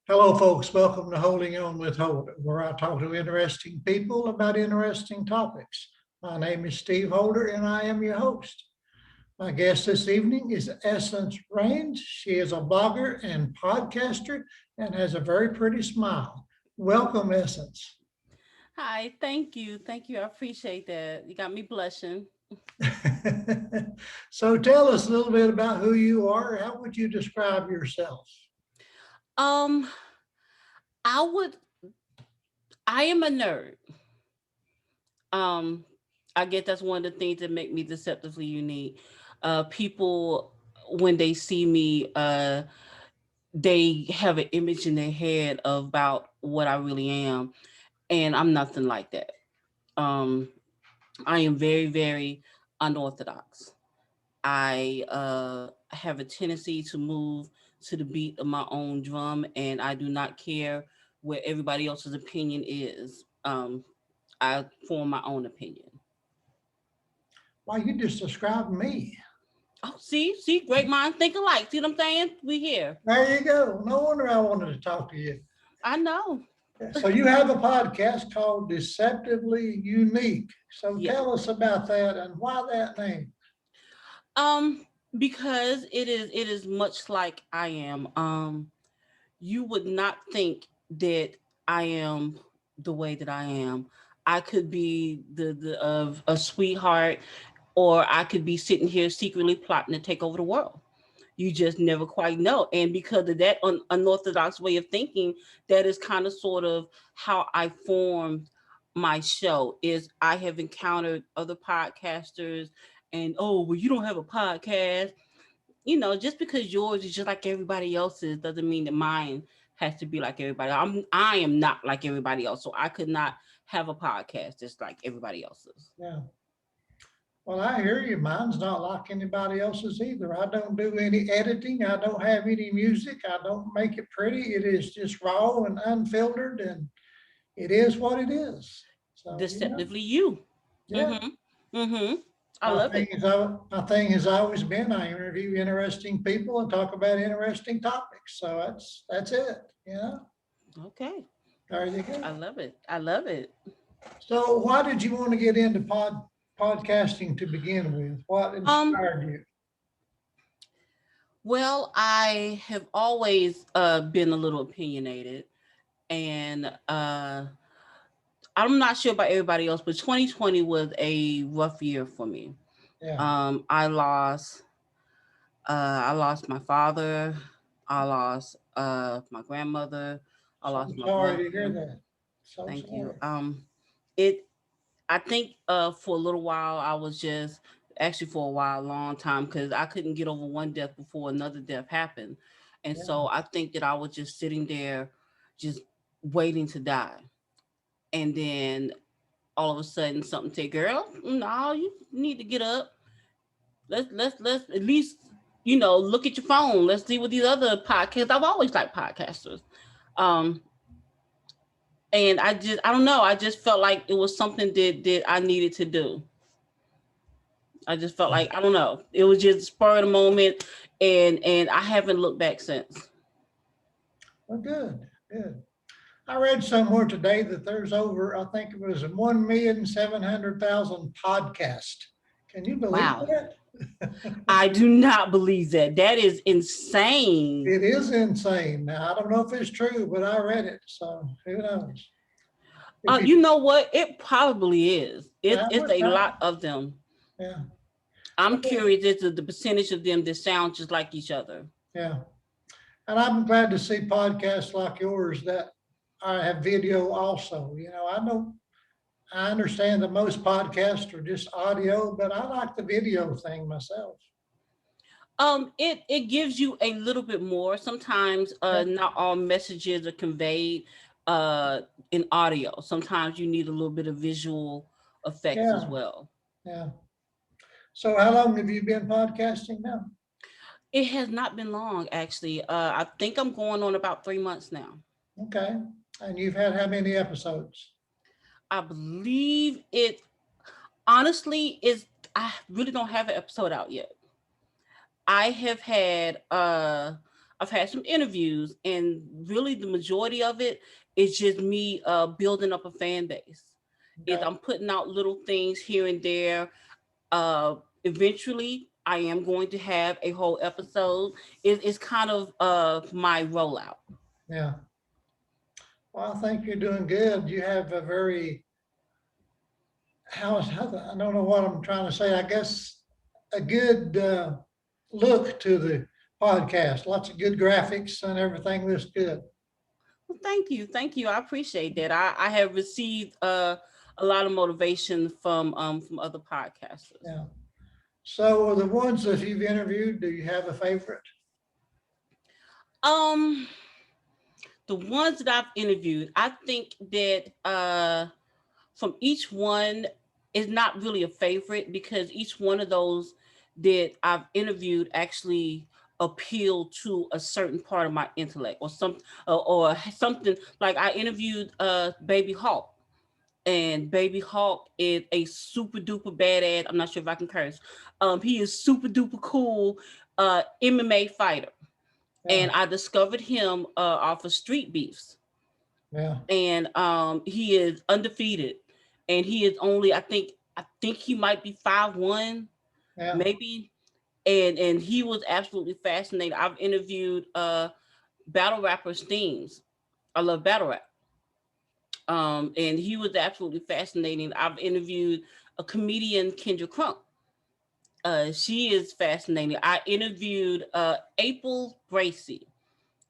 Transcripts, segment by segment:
Hello, folks. Welcome to Holding On with Holder, where I talk to interesting people about interesting topics. My name is Steve Holder, and I am your host. My guest this evening is Essence Rains. She is a blogger and podcaster and has a very pretty smile. Welcome, Essence. Hi, thank you. Thank you. I appreciate that. You got me blushing. So tell us a little bit about who you are. How would you describe yourself? Um, I would I am a nerd. Um, I get that's one of the things that make me deceptively unique. People when they see me, they have an image in their head about what I really am, and I'm nothing like that. Um, I am very, very unorthodox. I have a tendency to move to the beat of my own drum, and I do not care what everybody else's opinion is. I form my own opinion. Well, you just described me. Oh, see, great minds think alike. See what I'm saying? We here. There you go. No wonder I wanted to talk to you. I know. So you have a podcast called Deceptively Unique. So Yes. tell us about that and why that name. Um, because it is much like I am. You would not think that I am the way that I am. I could be the of a sweetheart, or I could be sitting here secretly plotting to take over the world. You just never quite know. And because of that unorthodox way of thinking, that is kind of sort of how I formed my show. Is I have encountered other podcasters, and oh, well, you don't have a podcast. Just because yours is just like everybody else's doesn't mean that mine has to be like everybody. I am not like everybody else, so I could not have a podcast just like everybody else's. Yeah. Well, I hear you. Mine's not like anybody else's either. I don't do any editing. I don't have any music. I don't make it pretty. It is just raw and unfiltered, and it is what it is. So, Deceptively you. yeah. Mm-hmm. Mm-hmm. I My love thing it. is, my thing has always been I interview interesting people and talk about interesting topics. So that's it. Okay. There you go. I love it. I love it. So why did you want to get into podcasting to begin with? What Um, inspired you? well, I have always been a little opinionated, and I'm not sure about everybody else, but 2020 was a rough year for me. Yeah. I lost my father. I lost my grandmother. I So lost my sorry to hear brother. that. So Thank you. sorry. It. I think for a little while I was just actually for a while, a long time, because I couldn't get over one death before another death happened, and Yeah. so I think that I was just sitting there, just waiting to die, and then all of a sudden something said, "Girl, no, you need to get up. Let's at least look at your phone. Let's see what these other podcasts." I've always liked podcasters, um, and I don't know. I just felt like it was something that I needed to do. I just felt like I don't know. It was just spur of the moment, and I haven't looked back since. Well, good. Good. I read somewhere today that there's over, I think it was 1,700,000 podcasts. Can you believe Wow, that? I do not believe that. That is insane. It is insane. Now, I don't know if it's true, but I read it. So who knows? If you, You know what? It probably is. I It's would, a lot of them. yeah. I'm curious as to the percentage of them that sound just like each other. Yeah. And I'm glad to see podcasts like yours that I have video also. I understand that most podcasts are just audio, but I like the video thing myself. It gives you a little bit more. Sometimes Yeah. not all messages are conveyed uh in audio. Sometimes you need a little bit of visual effects as Yeah. well. Yeah. So how long have you been podcasting now? It has not been long, actually. I think I'm going on about 3 months now. Okay. And you've had how many episodes? I believe it honestly is. I really don't have an episode out yet. I have had I've had some interviews, and really the majority of it is just me building up a fan base. Is Okay. I'm putting out little things here and there. Eventually, I am going to have a whole episode. It's kind of my rollout. Yeah. Well, I think you're doing good. You have a very, I don't know what I'm trying to say. I guess a good look to the podcast. Lots of good graphics and everything looks good. Well, thank you. I appreciate that. I have received a lot of motivation from other podcasters. Yeah. So the ones that you've interviewed, do you have a favorite? Um, the ones that I've interviewed, I think that from each one is not really a favorite, because each one of those that I've interviewed actually appeal to a certain part of my intellect, or or something. Like I interviewed Baby Hawk, and Baby Hawk is a super duper badass. I'm not sure if I can curse. He is super duper cool MMA fighter, Yeah. and I discovered him off of Street Beefs, Yeah. and he is undefeated, and he is only, I think he might be 5'1", Yeah. maybe, and he was absolutely fascinating. I've interviewed battle rappers themes. I love battle rap. And he was absolutely fascinating. I've interviewed a comedian, Kendra Crump. She is fascinating. I interviewed April Bracy,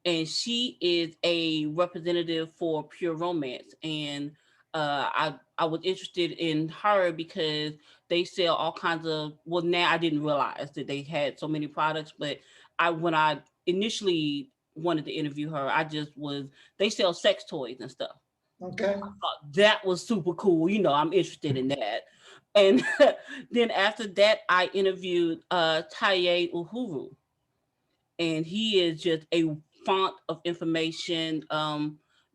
and she is a representative for Pure Romance. And I was interested in her because they sell all kinds of. Well, now I didn't realize that they had so many products, but when I initially wanted to interview her, I just was. They sell sex toys and stuff. Okay. Thought that was super cool. I'm interested in that. And then after that, I interviewed Taye Uhuru, and he is just a font of information,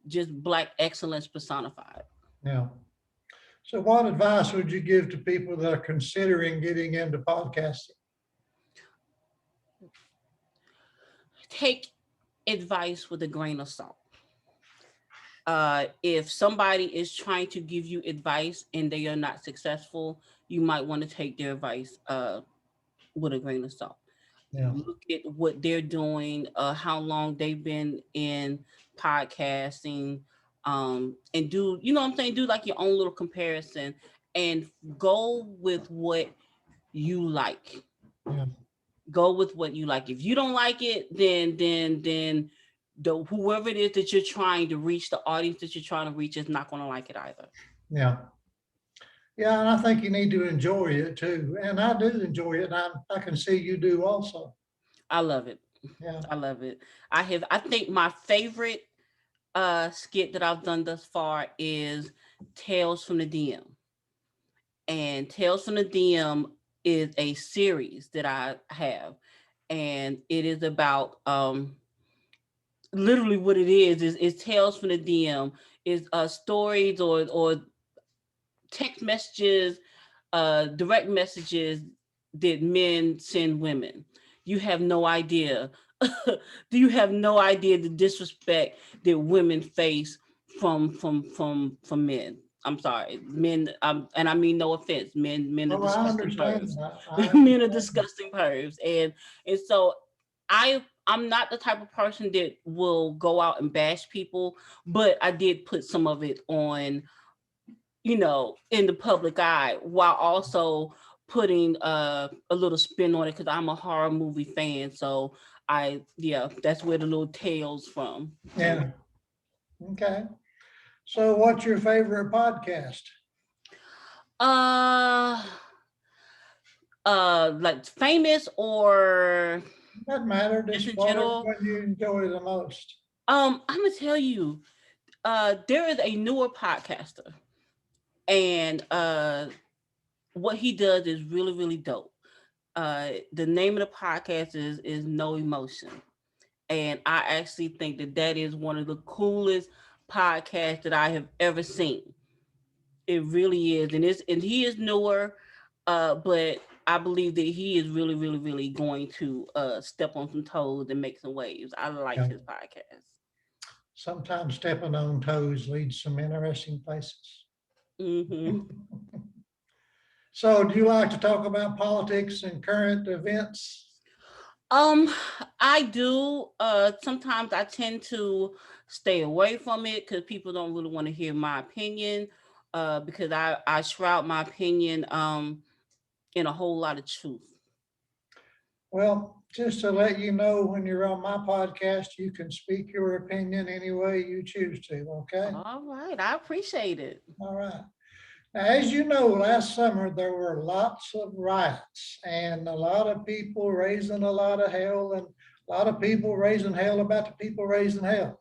just Black excellence personified. Yeah. So what advice would you give to people that are considering getting into podcasting? Take advice with a grain of salt. If somebody is trying to give you advice and they are not successful, you might want to take their advice with a grain of salt. Yeah. Look at what they're doing, how long they've been in podcasting, and do, you know what I'm saying, do like your own little comparison, and go with what you like. Yeah. Go with what you like. If you don't like it, then the whoever it is that you're trying to reach, the audience that you're trying to reach, is not going to like it either. Yeah. Yeah. And I think you need to enjoy it too. And I do enjoy it. And I can see you do also. I love it. Yeah. I love it. I think my favorite skit that I've done thus far is Tales from the DM. And Tales from the DM is a series that I have. And it is about literally what it is Tales from the DM, is stories or text messages, direct messages that men send women. You have no idea. Do you have no idea the disrespect that women face from men? I'm sorry, men. And I mean no offense, men. Men are Oh, I disgusting understand pervs. that. I Men are understand. disgusting pervs, and so I'm not the type of person that will go out and bash people, but I did put some of it on, in the public eye, while also putting a little spin on it, because I'm a horror movie fan. So yeah, that's where the little tales from. Yeah. Okay. So what's your favorite podcast? Uh, like famous or Doesn't matter, just just in whatever general. one you enjoy the most. I'm gonna tell you, there is a newer podcaster, and what he does is really really dope. The name of the podcast is No Emotion, and I actually think that that is one of the coolest podcasts that I have ever seen. It really is, and he is newer, but I believe that he is really, really, really going to step on some toes and make some waves. I like Yeah. his podcast. Sometimes stepping on toes leads some interesting places. Hmm. So do you like to talk about politics and current events? Um, I do. Sometimes I tend to stay away from it because people don't really want to hear my opinion. Because I shroud my opinion in a whole lot of truth. Well, just to let you know, when you're on my podcast, you can speak your opinion any way you choose to, okay? All right, I appreciate it. All right. Now, as you know, last summer there were lots of riots and a lot of people raising a lot of hell and a lot of people raising hell about the people raising hell.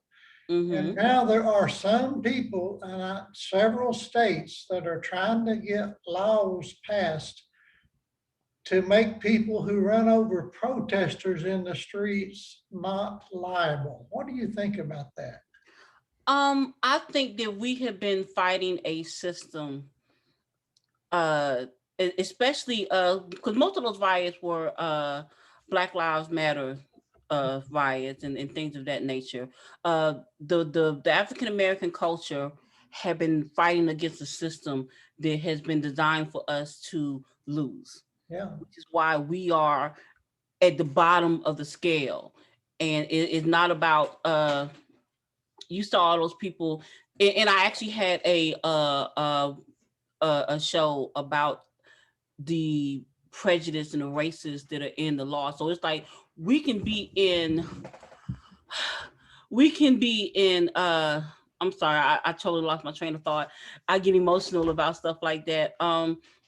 And Mm-hmm. now there are some people in several states that are trying to get laws passed to make people who run over protesters in the streets not liable. What do you think about that? I think that we have been fighting a system, uh, especially because most of those riots were Black Lives Matter riots and things of that nature. The African American culture have been fighting against a system that has been designed for us to lose, Yeah, which is why we are at the bottom of the scale. And it's not about you saw all those people, and I actually had a show about the prejudice and the races that are in the law. So it's like we can be in we can be in I'm sorry, I totally lost my train of thought. I get emotional about stuff like that.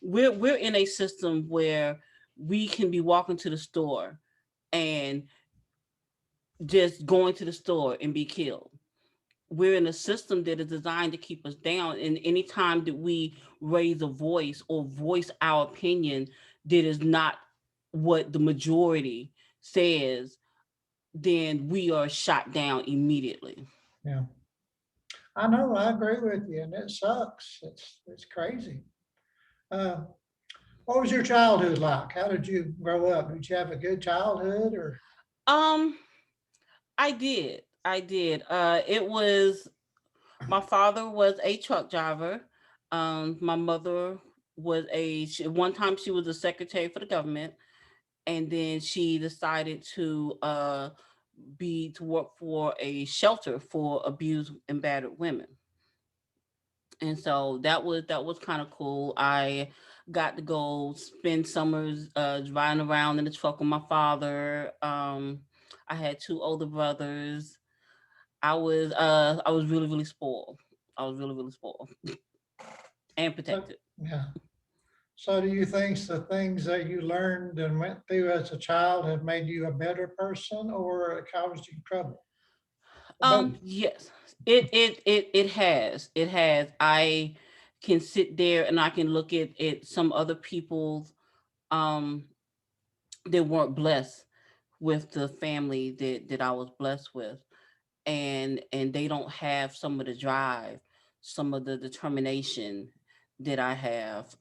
We're in a system where we can be walking to the store and just going to the store and be killed. We're in a system that is designed to keep us down. And anytime that we raise a voice or voice our opinion that is not what the majority says, then we are shot down immediately. yeah. I know, I agree with you, and it sucks. It's crazy. Uh, what was your childhood like? How did you grow up? Did you have a good childhood or? Um, I did. I did. It was my father was a truck driver. My mother was one time she was a secretary for the government, and then she decided to work for a shelter for abused and battered women. And so that was kind of cool. I got to go spend summers riding around in the truck with my father. I had two older brothers. I was really, really spoiled. I was really, really spoiled and So, protected. yeah. So do you think the things that you learned and went through as a child have made you a better person or it caused you trouble? Or both? Yes, it has. It has. I can sit there and I can look at some other people um that weren't blessed with the family that I was blessed with, and they don't have some of the drive, some of the determination that I have.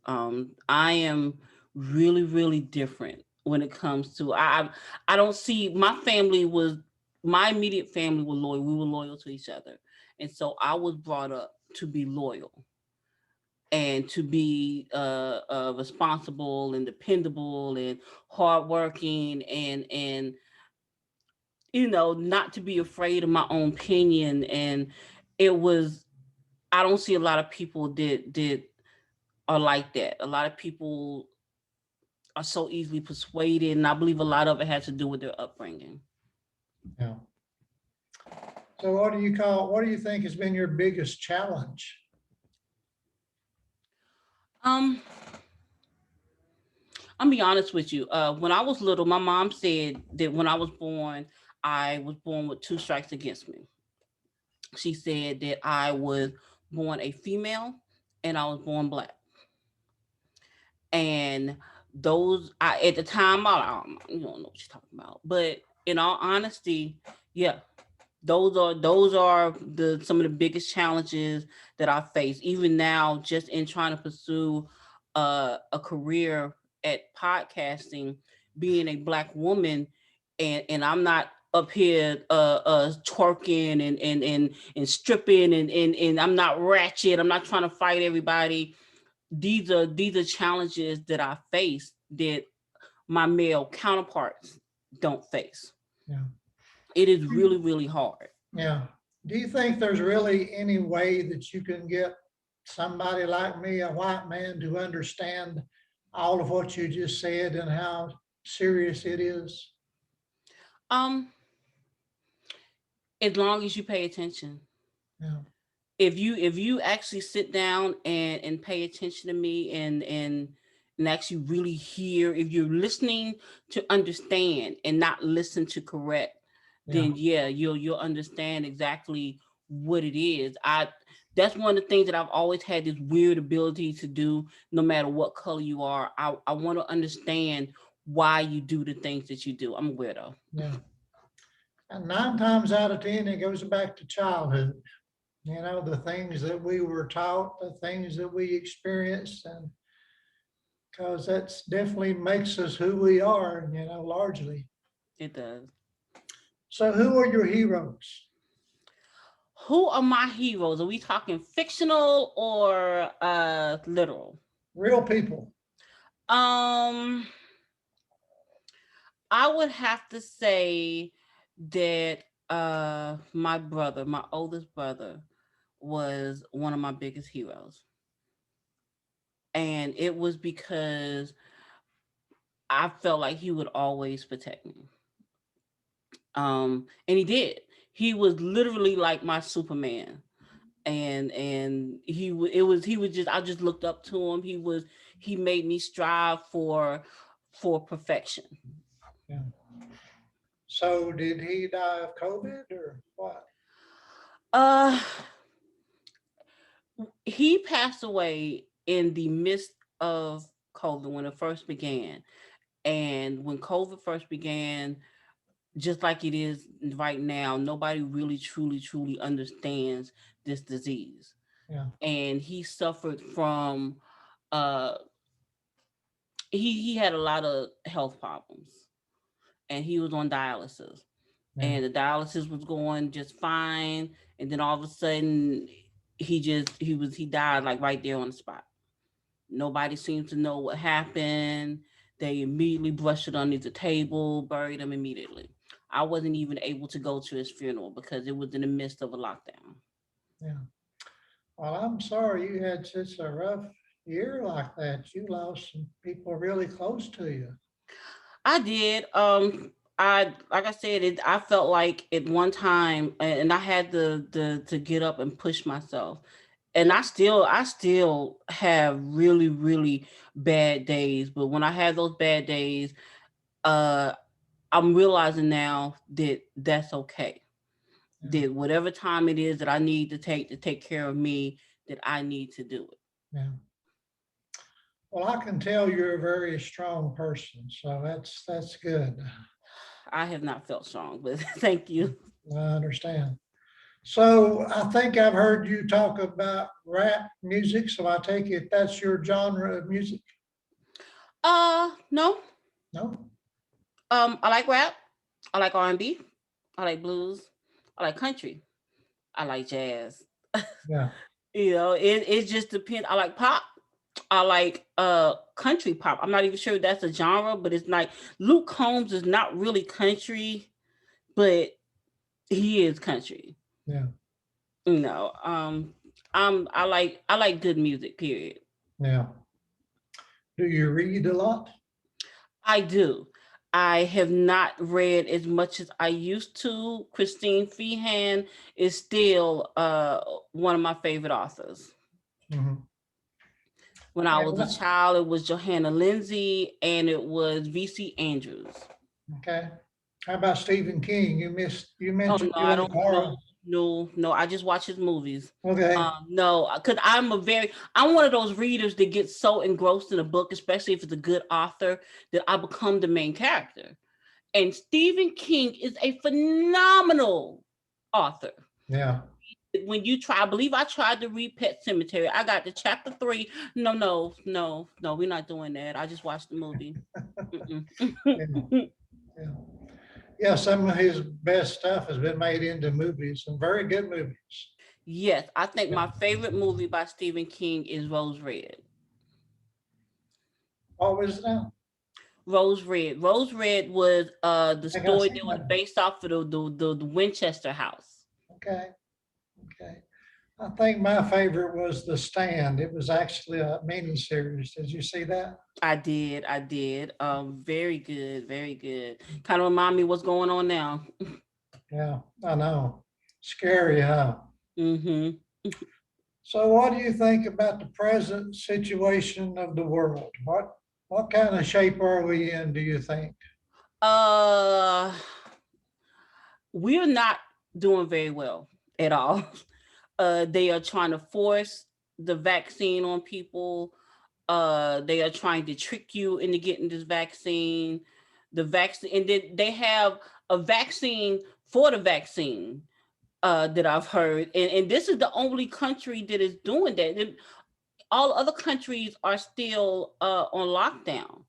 I am really, really different when it comes to I don't see my immediate family was loyal. We were loyal to each other, and so I was brought up to be loyal and to be responsible and dependable and hardworking and not to be afraid of my own opinion. And it was, I don't see a lot of people that are like that. A lot of people are so easily persuaded, and I believe a lot of it has to do with their upbringing. Yeah. So what do you think has been your biggest challenge? Um, I'm be honest with you. When I was little, my mom said that when I was born with two strikes against me. She said that I was born a female and I was born black. And at the time, you don't know what you're talking about. But in all honesty, yeah, those are the some of the biggest challenges that I face even now, just in trying to pursue a career at podcasting, being a Black woman, and I'm not up here twerking and stripping and I'm not ratchet. I'm not trying to fight everybody. These are challenges that I face that my male counterparts don't face. Yeah. It is really, really hard. Yeah. Do you think there's really any way that you can get somebody like me, a white man, to understand all of what you just said and how serious it is? Um, as long as you pay attention. Yeah. If you actually sit down and pay attention to me and actually really hear, if you're listening to understand and not listen to correct, Yeah. then yeah, you'll understand exactly what it is. I That's one of the things that I've always had this weird ability to do, no matter what color you are. I want to understand why you do the things that you do. I'm a weirdo. Yeah. And 9 times out of 10, it goes back to childhood. You know, the things that we were taught, the things that we experienced, and because that's definitely makes us who we are, you know, largely. It does. So, who are your heroes? Who are my heroes? Are we talking fictional or literal? Real people. Um, I would have to say that my brother, my oldest brother, was one of my biggest heroes. And it was because I felt like he would always protect me. And he did. He was literally like my Superman. And he was just, I just looked up to him. He made me strive for perfection. Yeah. So, did he die of COVID or what? Uh he passed away in the midst of COVID when it first began. And when COVID first began, just like it is right now, nobody really truly understands this disease. Yeah. And he suffered from uh he had a lot of health problems, and he was on dialysis, Yeah. and the dialysis was going just fine, and then all of a sudden he died like right there on the spot. Nobody seems to know what happened. They immediately brushed it under the table, buried him immediately. I wasn't even able to go to his funeral because it was in the midst of a lockdown. Yeah. Well, I'm sorry you had such a rough year like that. You lost some people really close to you. I did. I like I said, I felt like at one time, and I had to get up and push myself. And I still have really bad days. But when I have those bad days, uh, I'm realizing now that that's okay. Yeah. That whatever time it is that I need to take care of me, that I need to do it. Yeah. Well, I can tell you're a very strong person, so that's good. I have not felt strong, but thank you. I understand. So I think I've heard you talk about rap music, so I take it that's your genre of music? No. No? I like rap. I like R&B. I like blues. I like country. I like jazz. Yeah. It just depends. I like pop. I like country pop. I'm not even sure if that's a genre, but it's like Luke Combs is not really country, but he is country. Yeah. You know, I like good music, period. Yeah. Do you read a lot? I do. I have not read as much as I used to. Christine Feehan is still one of my favorite authors. Mhm. When I was a Yeah. child, it was Johanna Lindsay and it was V.C. Andrews. Okay. How about Stephen King? You Oh mentioned no, you I like don't know. horror. No, I just watch his movies. Okay. No, because I'm one of those readers that gets so engrossed in a book, especially if it's a good author, that I become the main character. And Stephen King is a phenomenal author. Yeah. when you try, I believe I tried to read Pet Cemetery. I got to chapter 3. No, no, no, no, we're not doing that. I just watched the movie. Yeah, yeah. Yeah, some of his best stuff has been made into movies, some very good movies. Yes, I think Yeah. my favorite movie by Stephen King is Rose Red. What was that? Rose Red. Rose Red was the I think I've story seen that was that. based off of the Winchester house. Okay, okay. I think my favorite was The Stand. It was actually a mini series. Did you see that? I did, I did. Very good, very good. Kind of remind me what's going on now. Yeah, I know. Scary, huh? Mm-hmm. So what do you think about the present situation of the world? What kind of shape are we in, do you think? Uh, we're not doing very well at all. They are trying to force the vaccine on people. They are trying to trick you into getting this vaccine. The vaccine, and then they have a vaccine for the vaccine that I've heard, and this is the only country that is doing that. All other countries are still on lockdown,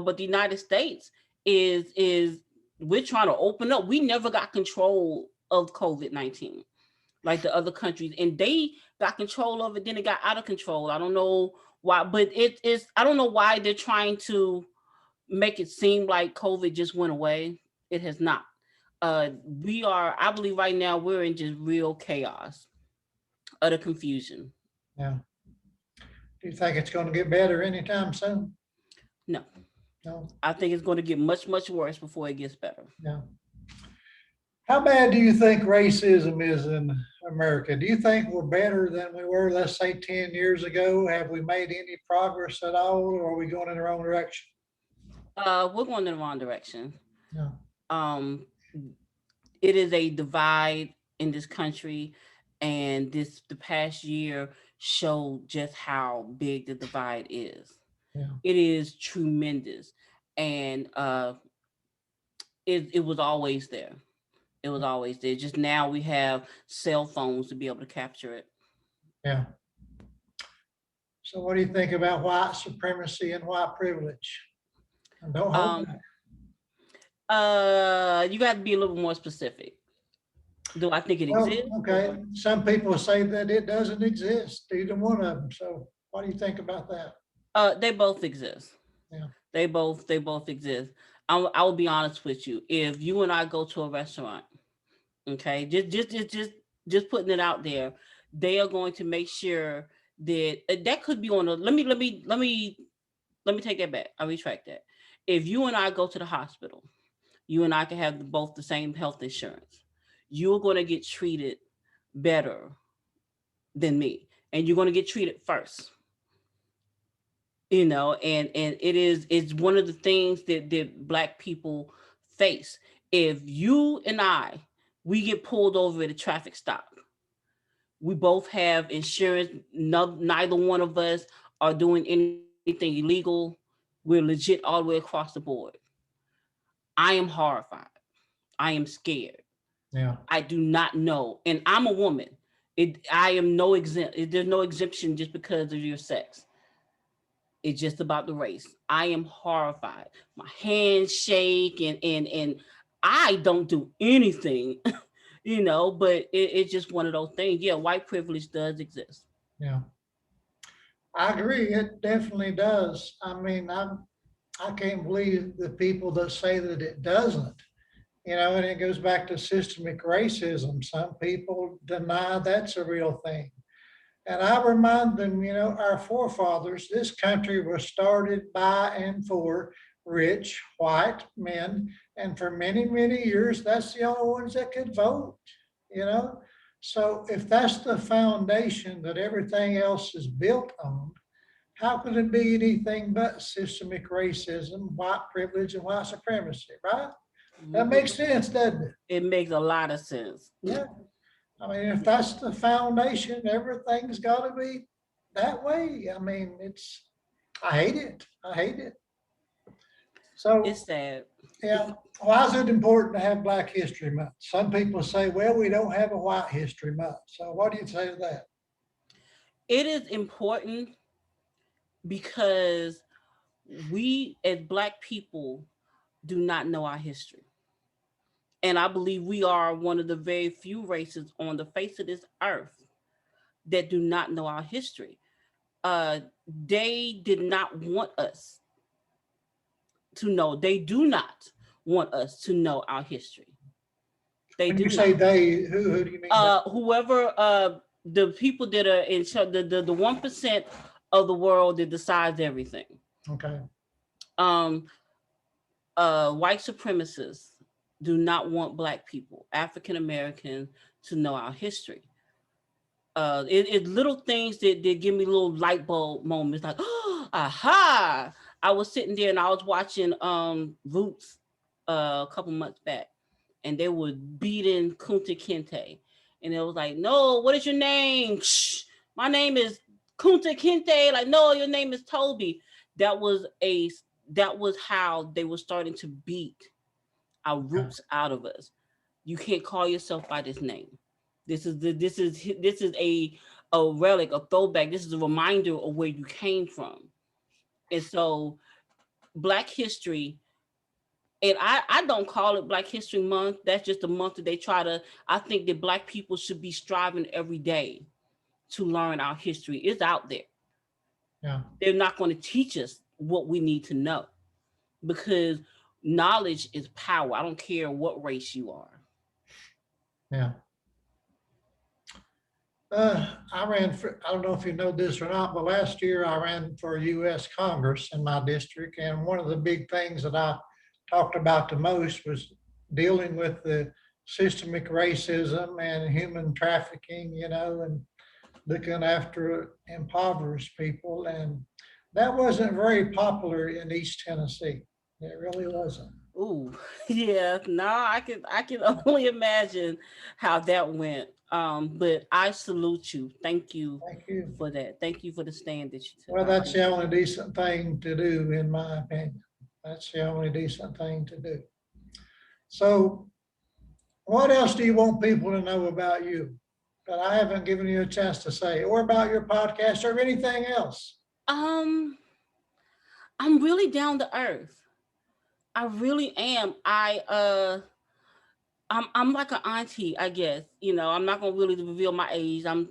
but the United States is we're trying to open up. We never got control of COVID-19 like the other countries, and they got control of it. Then it got out of control. I don't know why, but it is. I don't know why they're trying to make it seem like COVID just went away. It has not. We are. I believe right now we're in just real chaos, utter confusion. Yeah. Do you think it's going to get better anytime soon? No, No. I think it's going to get much much worse before it gets better. Yeah. How bad do you think racism is in America? Do you think we're better than we were, let's say, 10 years ago? Have we made any progress at all, or are we going in the wrong direction? We're going in the wrong direction. Yeah. Um, it is a divide in this country, and the past year showed just how big the divide is. Yeah. It is tremendous, and it was always there. It was always there. Just now we have cell phones to be able to capture it. Yeah. So what do you think about white supremacy and white privilege? And don't hold Um, back. you got to be a little more specific. Do I think it Well, exists? okay. Some people say that it doesn't exist, either one of them. So what do you think about that? They both exist. Yeah. They both exist. I will be honest with you. If you and I go to a restaurant, okay, just putting it out there, they are going to make sure that that could be on a. Let me take that back. I retract that. If you and I go to the hospital, you and I can have both the same health insurance. You're going to get treated better than me, and you're going to get treated first. And it's one of the things that black people face. If you and I we get pulled over at a traffic stop, we both have insurance. No, neither one of us are doing anything illegal. We're legit all the way across the board. I am horrified. I am scared. Yeah. I do not know, and I'm a woman. I am no exempt. There's no exemption just because of your sex. It's just about the race. I am horrified. My hands shake, and I don't do anything, but it's just one of those things. Yeah, white privilege does exist. Yeah. I agree. It definitely does. I mean, I can't believe the people that say that it doesn't. And it goes back to systemic racism. Some people deny that's a real thing. And I remind them, our forefathers, this country was started by and for rich white men. And for many, many years, that's the only ones that could vote, you know? So if that's the foundation that everything else is built on, how could it be anything but systemic racism, white privilege, and white supremacy, right? That Mhm. makes sense, doesn't it? It makes a lot of sense. Yeah. I mean, if that's the foundation, everything's got to be that way. I mean, I hate it. I hate it. It's So, sad. Yeah. Why is it important to have Black History Month? Some people say, well, we don't have a White History Month. So what do you say to that? It is important because we as Black people do not know our history. And I believe we are one of the very few races on the face of this earth that do not know our history. Uh, they did not want us to know. They do not want us to know our history. They When you do say not. they, who do you mean by? Whoever the people that are in charge, the 1% of the world that decides everything. Okay. Um, White supremacists do not want Black people, African Americans, to know our history. It's little things that give me little light bulb moments, like, oh, aha! I was sitting there and I was watching Roots a couple months back, and they were beating Kunta Kinte, and it was like, no, what is your name? Shh, my name is Kunta Kinte. Like, no, your name is Toby. That was a that was how they were starting to beat our Yeah. roots out of us. You can't call yourself by this name. This is a relic, a throwback. This is a reminder of where you came from. And so Black history, and I don't call it Black History Month. That's just a month that they try to. I think that Black people should be striving every day to learn our history. It's out there. Yeah. They're not going to teach us what we need to know, because knowledge is power. I don't care what race you are. Yeah. I ran for, I don't know if you know this or not, but last year I ran for US Congress in my district. And one of the big things that I talked about the most was dealing with the systemic racism and human trafficking, and looking after impoverished people. And that wasn't very popular in East Tennessee. It really wasn't. Ooh, yeah. No, I can only imagine how that went. But I salute you. Thank you Thank you. for that. Thank you for the stand that you took. Well, I that's the appreciate only decent thing to do, in my opinion. That's the only decent thing to do. So, what else do you want people to know about you that I haven't given you a chance to say, or about your podcast, or anything else? it. I'm really down to earth. I really am. I'm like an auntie, I guess. I'm not gonna really reveal my age. I'm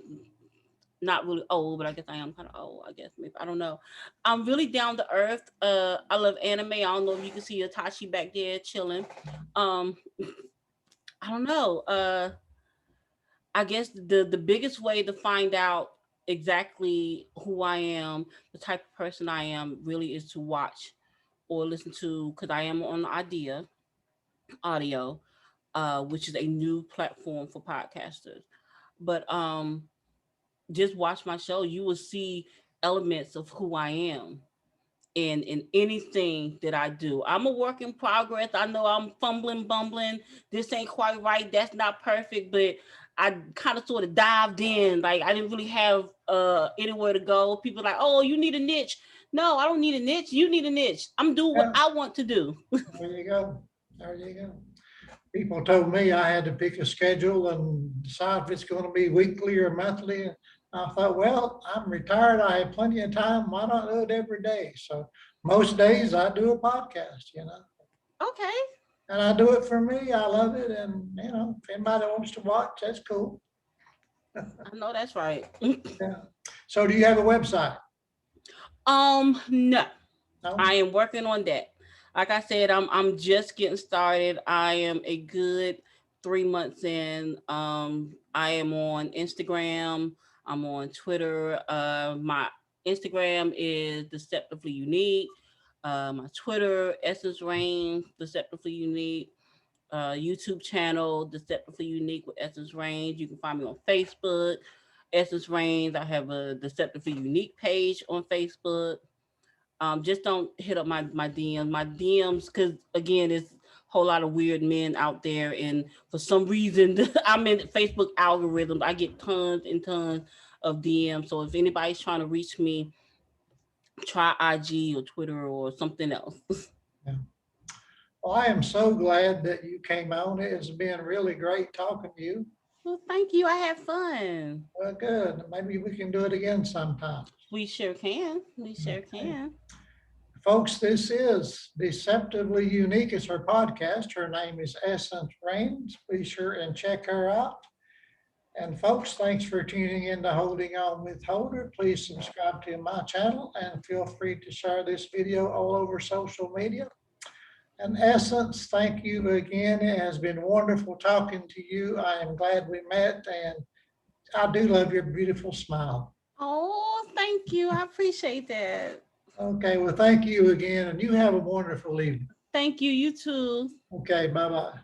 not really old, but I guess I am kind of old. I guess maybe I don't know. I'm really down to earth. I love anime. I don't know if you can see Atachi back there chilling. Um, I don't know. I guess the biggest way to find out exactly who I am, the type of person I am, really is to watch or listen to, because I am on Idea Audio, which is a new platform for podcasters. But just watch my show. You will see elements of who I am in anything that I do. I'm a work in progress. I know I'm fumbling, bumbling. This ain't quite right. That's not perfect, but I kind of sort of dived in. Like, I didn't really have anywhere to go. People like, oh, you need a niche. No, I don't need a niche. You need a niche. I'm doing what Yeah, I want to do. there you go. There you go. People told me I had to pick a schedule and decide if it's going to be weekly or monthly. I thought, well, I'm retired. I have plenty of time. Why not do it every day? So most days I do a podcast. Okay. And I do it for me. I love it. And, if anybody wants to watch, that's cool. I know that's right. Yeah. So do you have a website? No. No? I am working on that. Like I said, I'm just getting started. I am a good 3 months in. I am on Instagram. I'm on Twitter. My Instagram is deceptively unique. My Twitter, Essence Rain, deceptively unique. YouTube channel, deceptively unique with Essence Range. You can find me on Facebook, Essence Range. I have a deceptively unique page on Facebook. Just don't hit up my DMs. My DMs, because again, it's a whole lot of weird men out there, and for some reason, I'm in Facebook algorithms. I get tons and tons of DMs. So if anybody's trying to reach me, try IG or Twitter or something else. Yeah. Well, I am so glad that you came on. It has been really great talking to you. Well, thank you. I had fun. Well, good. Maybe we can do it again sometime. We sure can. We sure Okay. can. Folks, this is Deceptively Unique. It's her podcast. Her name is Essence Rains. Be sure and check her out. And folks, thanks for tuning in to Holding On with Holder. Please subscribe to my channel and feel free to share this video all over social media. And Essence, thank you again. It has been wonderful talking to you. I am glad we met, and I do love your beautiful smile. Oh, thank you. I appreciate that. Okay, well, thank you again, and you have a wonderful evening. Thank you. You too. Okay, bye-bye.